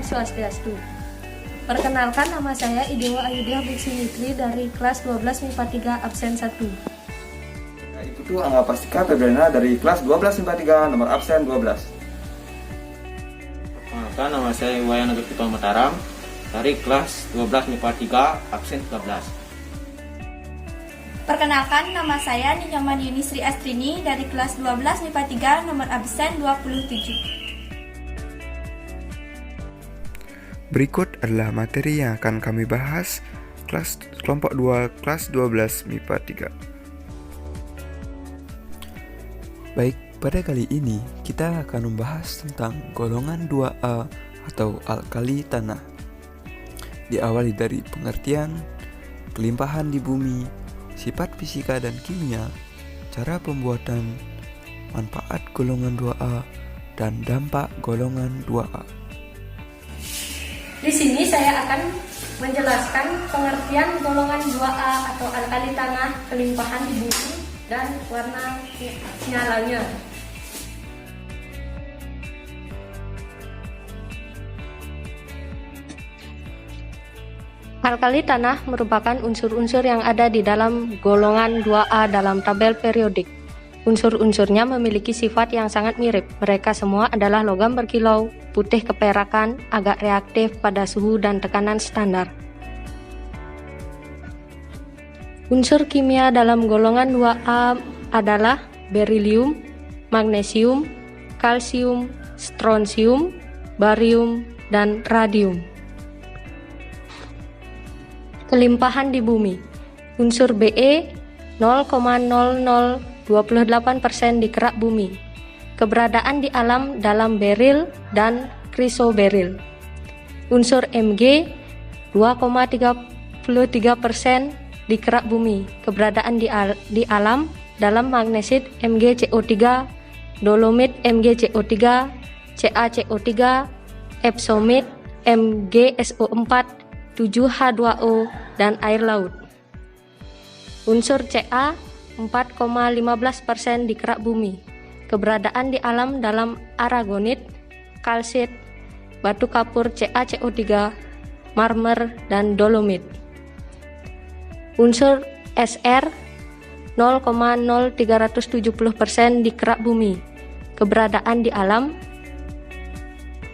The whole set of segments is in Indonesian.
Swastiastu. Perkenalkan, nama saya Idewa Ayudya Biksimitri dari kelas 12 MIPA 3 absen 1. Nah, itu tuh Angga Pastika Febriana dari kelas 12 MIPA 3 nomor absen 12. Perkenalkan, nama saya Wayan Agustus Mataram dari kelas 12 MIPA 3 absen 13. Perkenalkan, nama saya Ninyaman Yunisri Astrini dari kelas 12 MIPA 3 nomor absen 27. Berikut adalah materi yang akan kami bahas kelompok 2 kelas 12 MIPA 3. Baik, pada kali ini kita akan membahas tentang golongan 2A atau alkali tanah. Diawali dari pengertian, kelimpahan di bumi, sifat fisika dan kimia, cara pembuatan, manfaat golongan 2A, dan dampak golongan 2A. Di sini saya akan menjelaskan pengertian golongan 2A atau alkali tanah, kelimpahan di bumi, dan warna nyalanya. Alkali tanah merupakan unsur-unsur yang ada di dalam golongan 2A dalam tabel periodik. Unsur-unsurnya memiliki sifat yang sangat mirip. Mereka semua adalah logam berkilau, putih keperakan, agak reaktif pada suhu dan tekanan standar. Unsur kimia dalam golongan 2A adalah berilium, magnesium, kalsium, strontium, barium, dan radium. Kelimpahan di bumi. Unsur Be 0,0028% di kerak bumi. Keberadaan di alam dalam beril dan krisoberil. Unsur Mg 2,33% di kerak bumi. Keberadaan di alam dalam magnesit MgCO3, dolomit MgCO3, CaCO3, epsomit MgSO4, 7H2O, dan air laut. Unsur Ca 4,15% di kerak bumi. Keberadaan di alam dalam aragonit, kalsit, batu kapur CaCO3, marmer, dan dolomit. Unsur Sr 0,0370% di kerak bumi. Keberadaan di alam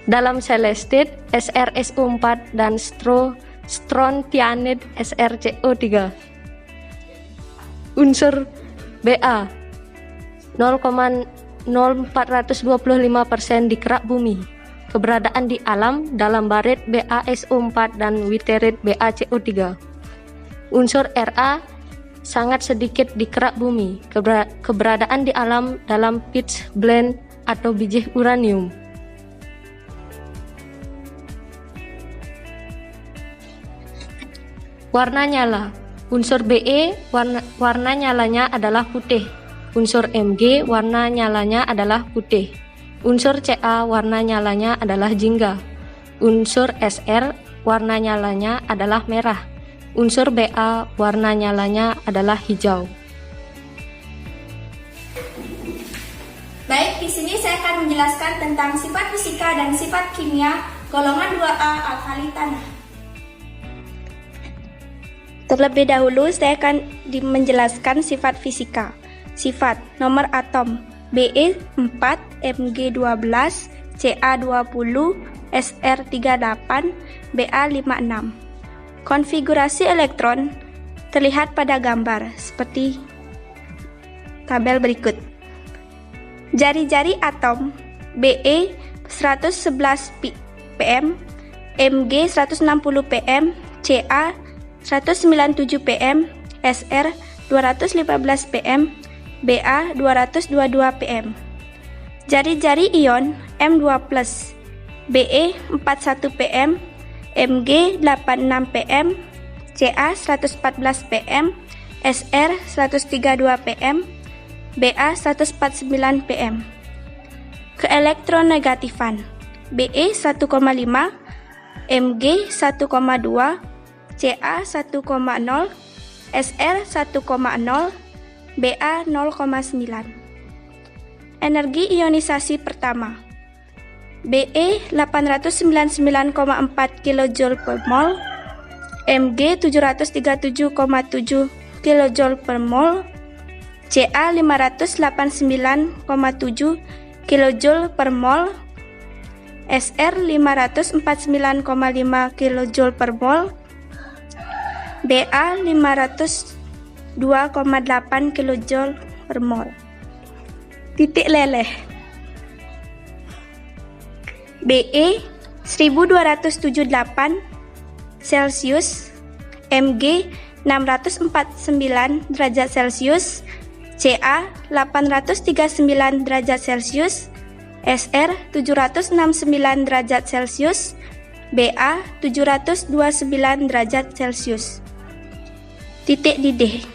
dalam selestit SrSO4 dan strontianid SrCO3. Unsur Ba 0,0425% di kerak bumi. Keberadaan di alam dalam barit BaSO4 dan witerit BaCO3. Unsur Ra sangat sedikit di kerak bumi. Keberadaan di alam dalam pitch blende atau biji uranium. Warna nyala. Unsur Be warna nyalanya adalah putih. Unsur Mg warna nyalanya adalah putih. Unsur Ca warna nyalanya adalah jingga. Unsur Sr warna nyalanya adalah merah. Unsur Ba warna nyalanya adalah hijau. Baik, di sini saya akan menjelaskan tentang sifat fisika dan sifat kimia golongan 2A alkali tanah. Terlebih dahulu saya akan menjelaskan sifat fisika. Sifat nomor atom Be4, Mg12, Ca20, Sr38, Ba56. Konfigurasi elektron terlihat pada gambar seperti tabel berikut. Jari-jari atom Be 111 pm, Mg 160 pm, Ca 197 pm, Sr 215 pm, Ba 222 pm. Jari-jari ion M2+, Be 41 pm, Mg 86 pm, Ca 114 pm, Sr 132 pm, Ba 149 pm. Keelektronegatifan Be 1,5, Mg 1,2, Ca 1,0, Sr 1,0, Ba 0,9. Energi ionisasi pertama Be 899,4 kJ per mol, Mg 737,7 kJ per mol, Ca 589,7 kJ per mol, Sr 549,5 kJ per mol, Ba 502,8 kJ per mol. Titik leleh. Be 1278 Celcius, Mg 649 derajat Celcius, Ca 839 derajat Celcius, Sr 769 derajat Celcius, Ba 729 derajat Celcius. Titik didih.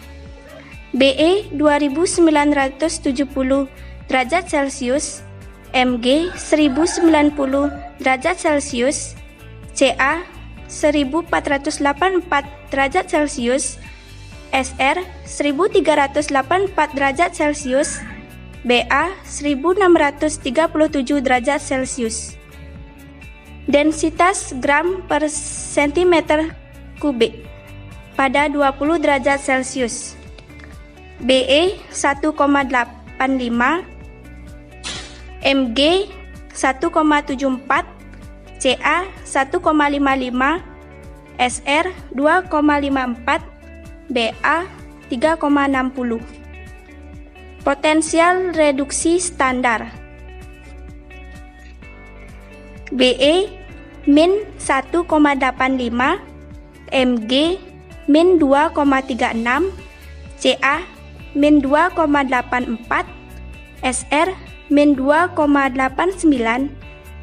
Be 2970 derajat Celcius, Mg 1090 derajat Celcius, Ca 1484 derajat Celcius, Sr 1384 derajat Celcius, Ba 1637 derajat Celcius. Densitas gram per cm kubik pada 20 derajat Celcius. Be 1,85, Mg 1,74, Ca 1,55, Sr 2,54, Ba 3,60. Potensial reduksi standar. Be min 1,85, Mg min 2,36, Ca min 2,84, Sr min 2,89,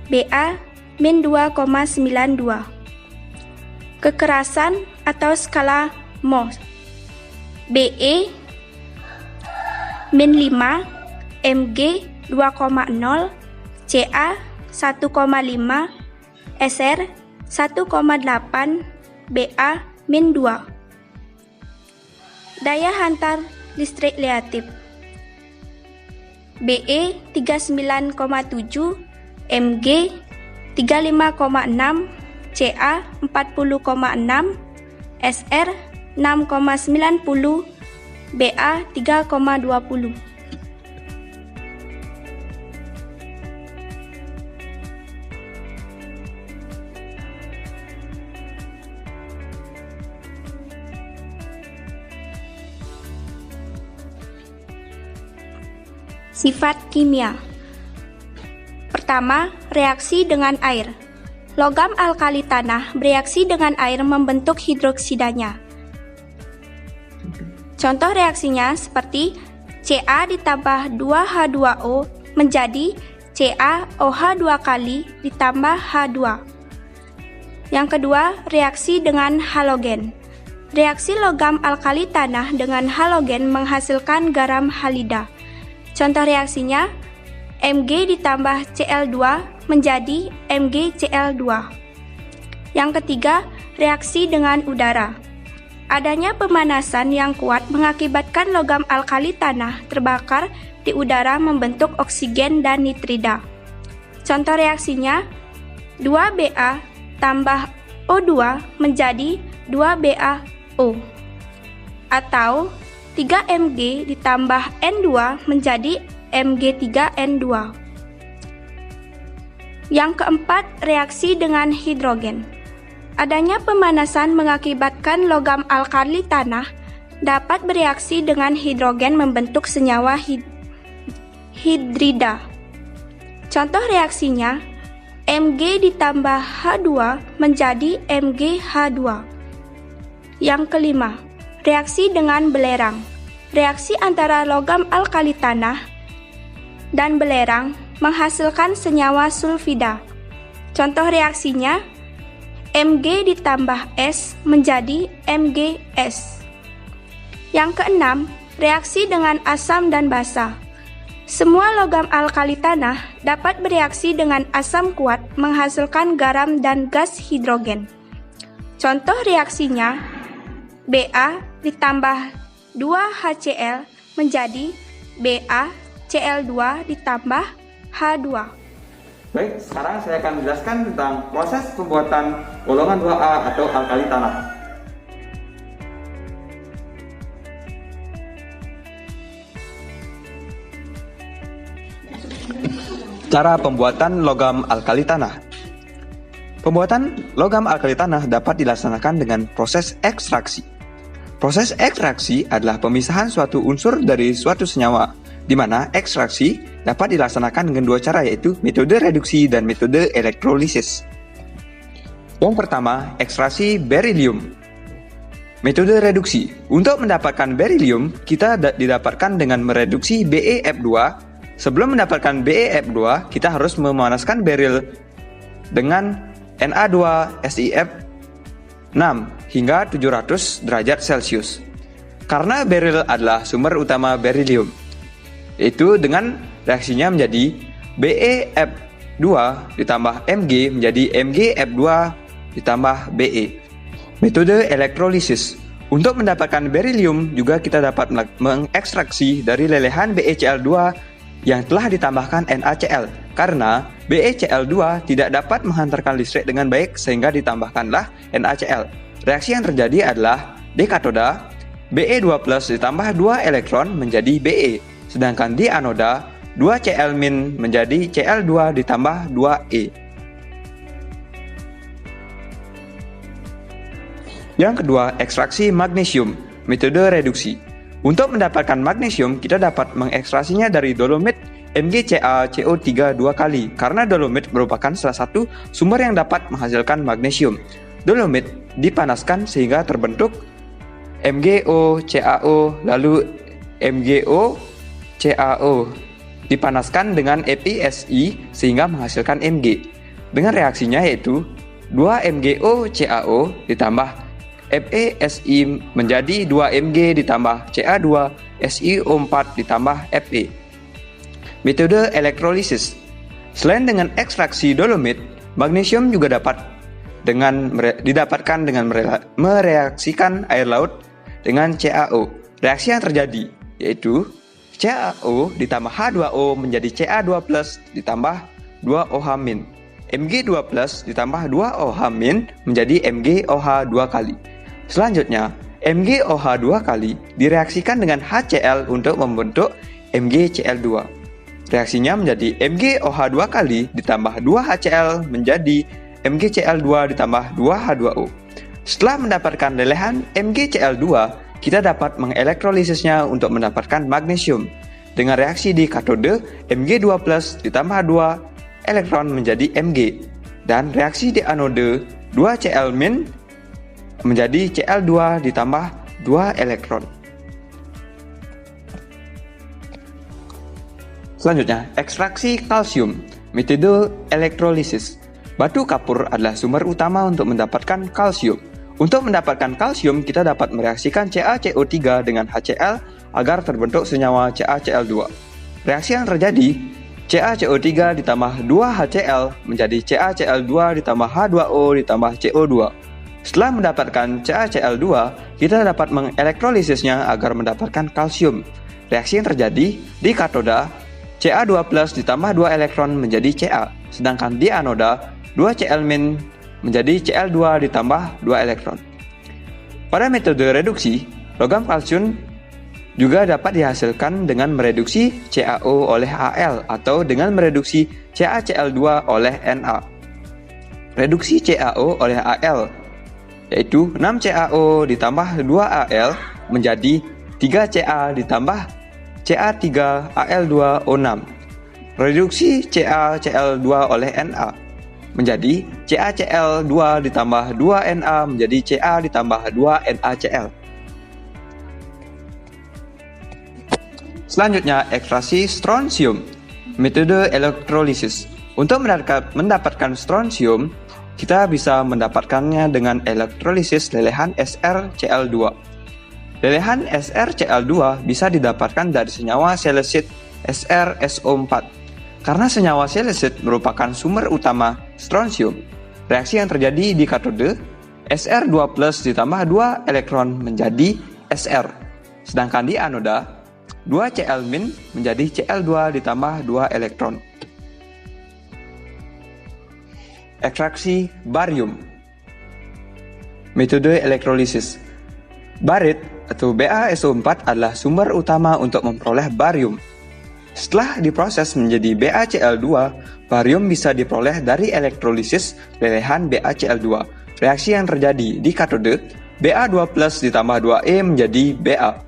Ba min 2,92. Kekerasan atau skala Mohs. Be min 5, Mg 2,0, Ca 1,5, Sr 1,8, Ba min 2. Daya hantar listrik reaktif. Be 39,7, Mg 35,6, Ca 40,6, Sr 6,90, Ba 3,20. Sifat kimia. Pertama, reaksi dengan air. Logam alkali tanah bereaksi dengan air membentuk hidroksidanya. Contoh reaksinya seperti Ca ditambah 2H2O menjadi CaOH 2 kali ditambah H2. Yang kedua, reaksi dengan halogen. Reaksi logam alkali tanah dengan halogen menghasilkan garam halida. Contoh reaksinya, Mg ditambah Cl2 menjadi MgCl2. Yang ketiga, reaksi dengan udara. Adanya pemanasan yang kuat mengakibatkan logam alkali tanah terbakar di udara membentuk oksigen dan nitrida. Contoh reaksinya, 2Ba tambah O2 menjadi 2BaO. Atau 3Mg ditambah N2 menjadi Mg3N2. Yang keempat, reaksi dengan hidrogen. Adanya pemanasan mengakibatkan logam alkali tanah dapat bereaksi dengan hidrogen membentuk senyawa hidrida. Contoh reaksinya, Mg ditambah H2 menjadi MgH2. Yang kelima, reaksi dengan belerang. Reaksi antara logam alkali tanah dan belerang menghasilkan senyawa sulfida. Contoh reaksinya, Mg ditambah S menjadi MgS. Yang keenam, reaksi dengan asam dan basa. Semua logam alkali tanah dapat bereaksi dengan asam kuat menghasilkan garam dan gas hidrogen. Contoh reaksinya, Ba ditambah 2HCl menjadi BaCl2 ditambah H2. Baik, sekarang saya akan menjelaskan tentang proses pembuatan golongan 2A atau alkali tanah. Cara pembuatan logam alkali tanah. Pembuatan logam alkali tanah dapat dilaksanakan dengan proses ekstraksi. Proses ekstraksi adalah pemisahan suatu unsur dari suatu senyawa, di mana ekstraksi dapat dilaksanakan dengan dua cara, yaitu metode reduksi dan metode elektrolisis. Yang pertama, ekstraksi berilium. Metode reduksi. Untuk mendapatkan berilium, kita didapatkan dengan mereduksi BeF2. Sebelum mendapatkan BeF2, kita harus memanaskan beril dengan Na2SiF6 hingga 700 derajat Celcius. Karena beril adalah sumber utama berilium, yaitu dengan reaksinya menjadi BeF2 ditambah Mg menjadi MgF2 ditambah Be. Metode elektrolisis. Untuk mendapatkan berilium juga kita dapat mengekstraksi dari lelehan BeCl2 yang telah ditambahkan NaCl, karena BeCl2 tidak dapat menghantarkan listrik dengan baik sehingga ditambahkanlah NaCl. Reaksi yang terjadi adalah di katoda Be2+ ditambah 2 elektron menjadi Be, sedangkan di anoda 2Cl- menjadi Cl2 ditambah 2E. Yang kedua, ekstraksi magnesium, metode reduksi. Untuk mendapatkan magnesium, kita dapat mengekstraksinya dari dolomit MgCaCO3 dua kali, karena dolomit merupakan salah satu sumber yang dapat menghasilkan magnesium. Dolomit dipanaskan sehingga terbentuk MgOCaO, lalu MgOCaO dipanaskan dengan EPSI sehingga menghasilkan Mg. Dengan reaksinya yaitu 2 MgOCaO ditambah FeSi menjadi 2 Mg ditambah Ca2 SiO4 ditambah Fe. Metode elektrolisis. Selain dengan ekstraksi dolomit, magnesium juga didapatkan dengan mereaksikan air laut dengan CaO. Reaksi yang terjadi yaitu CaO ditambah H2O menjadi Ca2+ ditambah 2OH-. Mg2+ ditambah 2OH- menjadi MgOH 2 kali. Selanjutnya, MgOH 2 kali direaksikan dengan HCl untuk membentuk MgCl2. Reaksinya menjadi MgOH 2 kali ditambah 2HCl menjadi MgCl2 ditambah 2H2O. Setelah mendapatkan lelehan MgCl2, kita dapat mengelektrolisisnya untuk mendapatkan magnesium. Dengan reaksi di katode, Mg2+ ditambah 2 elektron menjadi Mg, dan reaksi di anode 2Cl- menjadi Cl2 ditambah 2 elektron. Selanjutnya, ekstraksi kalsium, metode elektrolisis. Batu kapur adalah sumber utama untuk mendapatkan kalsium. Untuk mendapatkan kalsium, kita dapat mereaksikan CaCO3 dengan HCl agar terbentuk senyawa CaCl2. Reaksi yang terjadi, CaCO3 ditambah 2HCl menjadi CaCl2 ditambah H2O ditambah CO2. Setelah mendapatkan CaCl2, kita dapat mengelektrolisisnya agar mendapatkan kalsium. Reaksi yang terjadi di katoda, Ca2+ ditambah 2 elektron menjadi Ca, sedangkan di anoda 2Cl- menjadi Cl2 ditambah 2 elektron. Pada metode reduksi, logam kalsium juga dapat dihasilkan dengan mereduksi CaO oleh Al atau dengan mereduksi CaCl2 oleh Na. Reduksi CaO oleh Al yaitu 6CaO ditambah 2Al menjadi 3Ca ditambah Ca3Al2O6. Reduksi CaCl2 oleh Na menjadi CaCl2 ditambah 2Na menjadi Ca ditambah 2NaCl. Selanjutnya, ekstraksi strontium, metode elektrolisis. Untuk mendapatkan strontium, kita bisa mendapatkannya dengan elektrolisis lelehan SrCl2. Lelehan SrCl2 bisa didapatkan dari senyawa selesit SrSO4. Karena senyawa selesit merupakan sumber utama strontium, reaksi yang terjadi di katode, Sr2+ ditambah 2 elektron menjadi Sr. Sedangkan di anoda, 2Cl- menjadi Cl2 ditambah 2 elektron. ekstraksi barium. Metode elektrolisis. Barit atau BaSO4 adalah sumber utama untuk memperoleh barium. Setelah diproses menjadi BaCl2, barium bisa diperoleh dari elektrolisis lelehan BaCl2. Reaksi yang terjadi di katode, Ba2+ ditambah 2E menjadi Ba.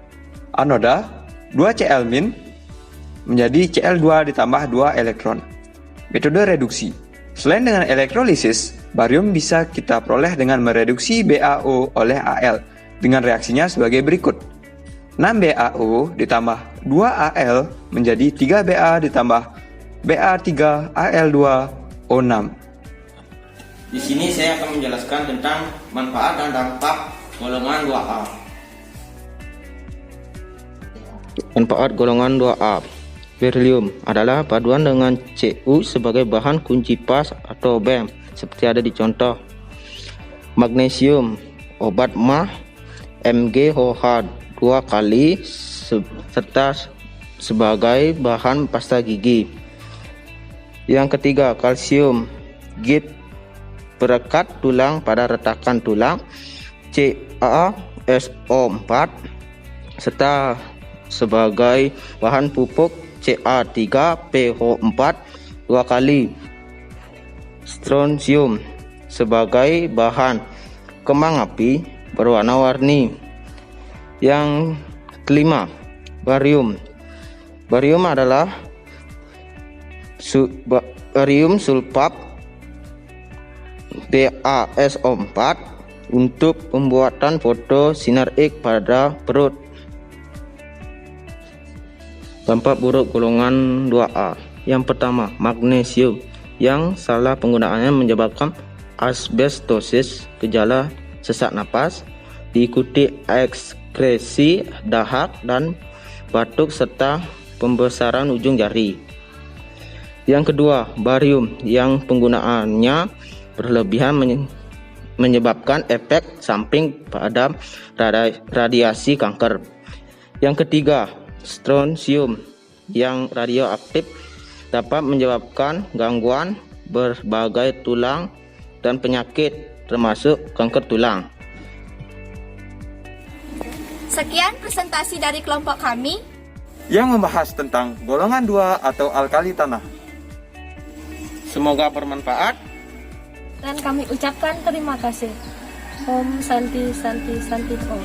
Anoda, 2Cl- menjadi Cl2 ditambah 2 elektron. Metode reduksi. Selain dengan elektrolisis, barium bisa kita peroleh dengan mereduksi BaO oleh Al dengan reaksinya sebagai berikut. 6BaO ditambah 2Al menjadi 3Ba ditambah Ba3Al2O6. Di sini saya akan menjelaskan tentang manfaat dan dampak golongan 2A. Manfaat golongan 2A. Berilium adalah paduan dengan Cu sebagai bahan kunci pas atau BEM, seperti ada di contoh. Magnesium, obat mah, MgOH 2 kali, serta sebagai bahan pasta gigi. Yang ketiga, kalsium, git perekat tulang pada retakan tulang, CaSO4, serta sebagai bahan pupuk Ca3PO4 2 kali. Strontium sebagai bahan kembang api berwarna-warni. Yang kelima, barium. Barium adalah barium sulfat BaSO4 untuk pembuatan foto sinar X pada perut. Dampak buruk golongan 2A. Yang pertama, magnesium yang salah penggunaannya menyebabkan asbestosis, gejala sesak napas, diikuti ekskresi dahak dan batuk serta pembesaran ujung jari. Yang kedua, barium yang penggunaannya berlebihan menyebabkan efek samping pada radiasi kanker. Yang ketiga, strontium yang radioaktif dapat menyebabkan gangguan berbagai tulang dan penyakit termasuk kanker tulang. Sekian presentasi dari kelompok kami. Yang membahas tentang golongan 2 atau alkali tanah. Semoga bermanfaat. Dan kami ucapkan terima kasih. Om Santi Santi Santi Om.